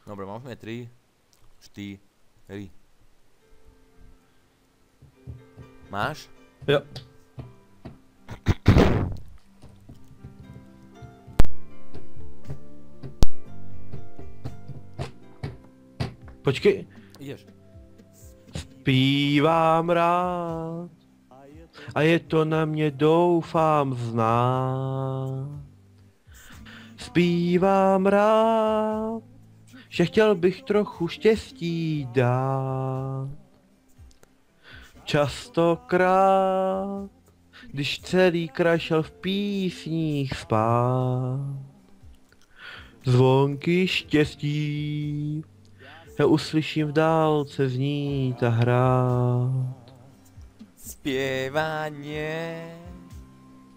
Dobre, máme 3, 4. Máš? Jo. Počkej. Ideš. Zpívám rád a je to na mě, doufám, znát. Zpívám rád, že chtěl bych trochu štěstí dát. Častokrát, když celý kraj šel v písních spát. Zvonky štěstí já uslyším v dálce znít a hrát. Spievanie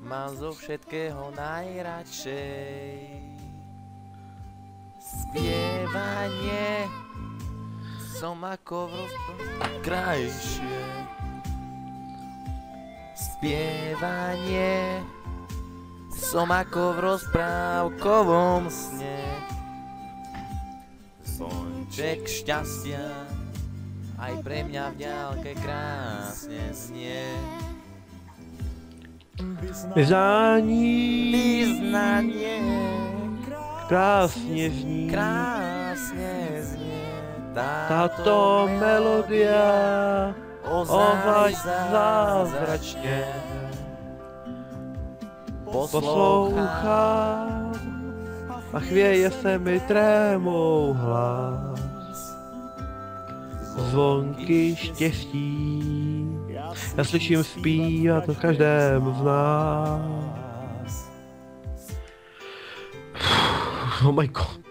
mám zo všetkého najradšej. Spievanie som ako v krajšie. Spievanie som ako v rozprávkovom sne. Zvonček šťastia aj pre mňa v ďalke krásne znie. Vyznanie Krásně zní tato melodia, ozaj zázračně. Poslouchám a chvěje se mi trémou hlas. Zvonky štěstí já slyším zpívat v každém z nás. Oh my god.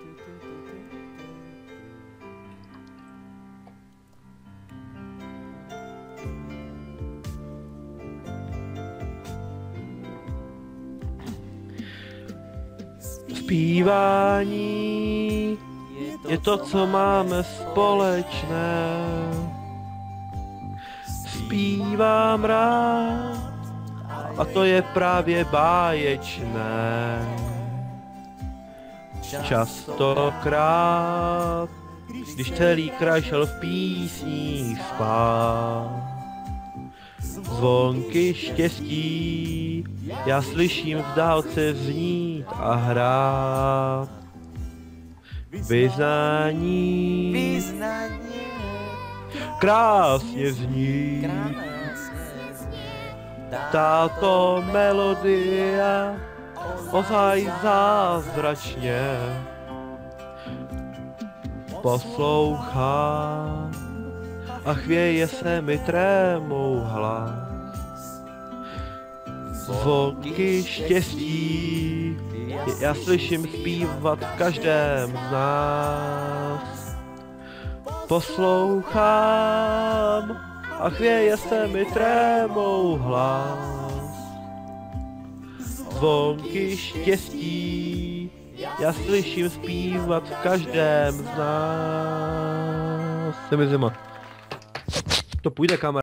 Zpívání je to, co máme společné. Zpívám rád a to je právě báječné. Častokrát, když celý kraj šel v písních spát. Zvonky štěstí já slyším v dálce znít a hrát. Vyznání krásně zní tato melodia, ozaj zázračně. Poslouchám a chvěje se mi trémou hlas. Zvonky štěstí já slyším zpívat v každém z nás. Poslouchám a chvěje se mi trémou hlas. Zvonky štěstí já slyším zpívat v každém z nás. Se mi zima. To půjde, kamera.